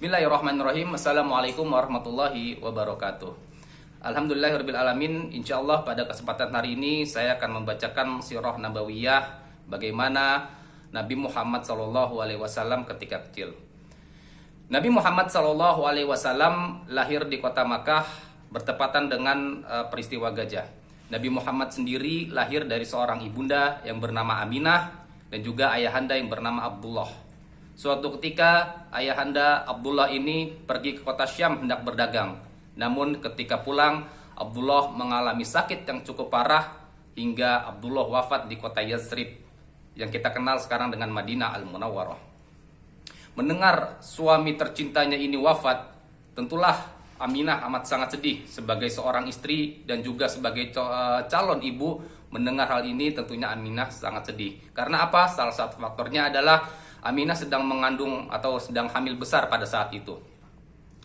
Bismillahirrahmanirrahim. Assalamualaikum warahmatullahi wabarakatuh. Alhamdulillahirrabbilalamin. Insyaallah pada kesempatan hari ini saya akan membacakan sirah nabawiyah bagaimana Nabi Muhammad SAW ketika kecil. Nabi Muhammad SAW lahir di kota Makkah bertepatan dengan peristiwa gajah. Nabi Muhammad sendiri lahir dari seorang ibunda yang bernama Aminah dan juga ayahanda yang bernama Abdullah. Suatu ketika ayahanda Abdullah ini pergi ke kota Syam hendak berdagang. Namun ketika pulang, Abdullah mengalami sakit yang cukup parah hingga Abdullah wafat di kota Yathrib yang kita kenal sekarang dengan Madinah Al-Munawwarah. Mendengar suami tercintanya ini wafat, tentulah Aminah amat sangat sedih sebagai seorang istri dan juga sebagai calon ibu. Mendengar hal ini tentunya Aminah sangat sedih. Karena apa? Salah satu faktornya adalah Aminah sedang mengandung atau sedang hamil besar pada saat itu.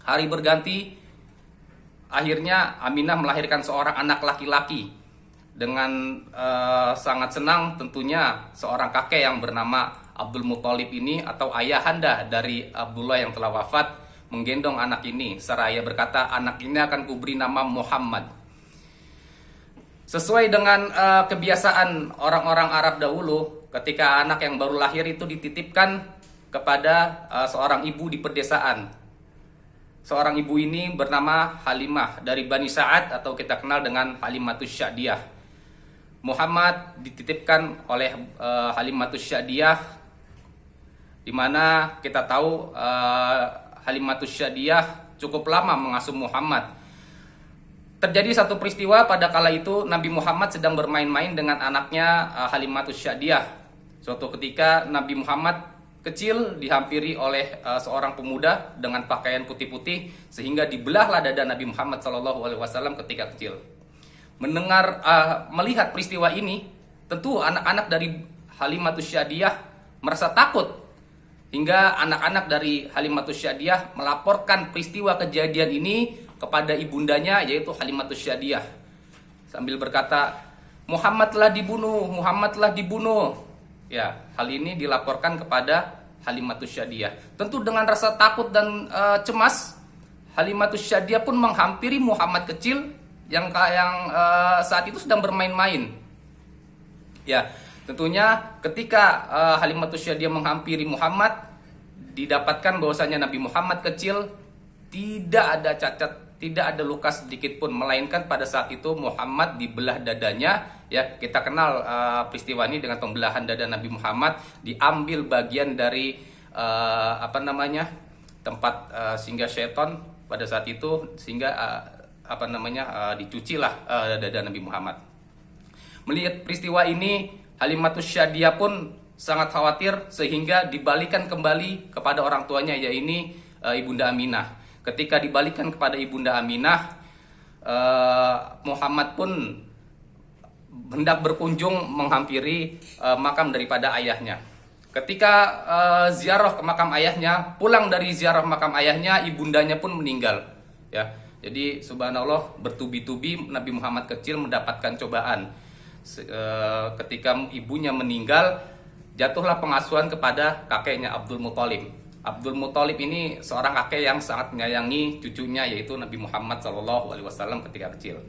Hari berganti, akhirnya Aminah melahirkan seorang anak laki-laki. Dengan sangat senang tentunya seorang kakek yang bernama Abdul Muthalib ini atau ayahanda dari Abdullah yang telah wafat menggendong anak ini. Seraya berkata, anak ini akan kuberi nama Muhammad. Sesuai dengan kebiasaan orang-orang Arab dahulu, ketika anak yang baru lahir itu dititipkan kepada seorang ibu di pedesaan. Seorang ibu ini bernama Halimah dari Bani Sa'ad atau kita kenal dengan Halimatus Sya'diyah. Muhammad dititipkan oleh Halimatus Sya'diyah, di mana kita tahu Halimatus Sya'diyah cukup lama mengasuh Muhammad. Terjadi satu peristiwa pada kala itu Nabi Muhammad sedang bermain-main dengan anaknya Halimatus Sya'diyah. Suatu ketika Nabi Muhammad kecil dihampiri oleh seorang pemuda dengan pakaian putih-putih sehingga dibelahlah dada Nabi Muhammad SAW ketika kecil. Melihat peristiwa ini, tentu anak-anak dari Halimatus Sya'diyah merasa takut hingga anak-anak dari Halimatus Sya'diyah melaporkan peristiwa kejadian ini kepada ibundanya yaitu Halimatus Sya'diyah sambil berkata, Muhammad telah dibunuh, Muhammad telah dibunuh. Ya, hal ini dilaporkan kepada Halimatus Sya'diyah. Tentu dengan rasa takut dan cemas, Halimatus Sya'diyah pun menghampiri Muhammad kecil yang saat itu sedang bermain-main. Ya, tentunya ketika Halimatus Sya'diyah menghampiri Muhammad, didapatkan bahwasanya Nabi Muhammad kecil tidak ada cacat, tidak ada luka sedikit pun, melainkan pada saat itu Muhammad dibelah dadanya. Ya, kita kenal peristiwa ini dengan pembelahan dada Nabi Muhammad, diambil bagian dari tempat singgah syaitan pada saat itu sehingga dicucilah dada Nabi Muhammad. Melihat peristiwa ini, Halimatus Sya'diyah pun sangat khawatir sehingga dibalikan kembali kepada orang tuanya, yaitu Ibunda Aminah. Ketika dibalikan kepada Ibunda Aminah, Muhammad pun hendak berkunjung menghampiri makam daripada ayahnya. Ketika ziarah ke makam ayahnya, pulang dari ziarah makam ayahnya, ibundanya pun meninggal. Ya, jadi subhanallah, bertubi-tubi Nabi Muhammad kecil mendapatkan cobaan. Ketika ibunya meninggal, jatuhlah pengasuhan kepada kakeknya Abdul Muthalib. Abdul Muthalib ini seorang kakek yang sangat menyayangi cucunya yaitu Nabi Muhammad SAW ketika kecil.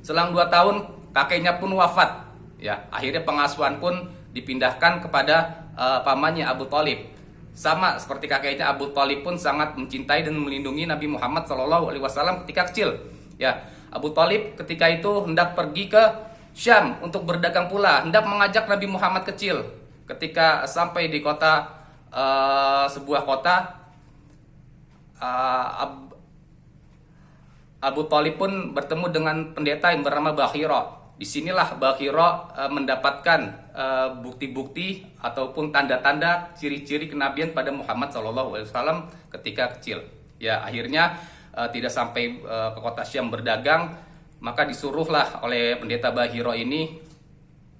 Selang 2 tahun kakeknya pun wafat. Ya, akhirnya pengasuhan pun dipindahkan kepada pamannya Abu Thalib. Sama seperti kakeknya, Abu Thalib pun sangat mencintai dan melindungi Nabi Muhammad SAW ketika kecil. Ya, Abu Thalib ketika itu hendak pergi ke Syam untuk berdagang pula, hendak mengajak Nabi Muhammad kecil. Ketika sampai di sebuah kota, Abu Thalib pun bertemu dengan pendeta yang bernama Bakhira. Disinilah Bakhira mendapatkan bukti-bukti ataupun tanda-tanda ciri-ciri kenabian pada Muhammad SAW ketika kecil. Ya, akhirnya tidak sampai ke kota Syam berdagang, maka disuruhlah oleh pendeta Bakhira ini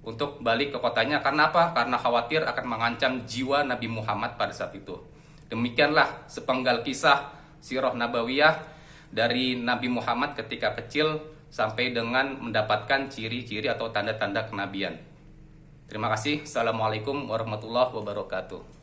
untuk balik ke kotanya. Karena apa? Karena khawatir akan mengancam jiwa Nabi Muhammad pada saat itu. Demikianlah sepenggal kisah sirah nabawiyah dari Nabi Muhammad ketika kecil sampai dengan mendapatkan ciri-ciri atau tanda-tanda kenabian. Terima kasih. Assalamualaikum warahmatullahi wabarakatuh.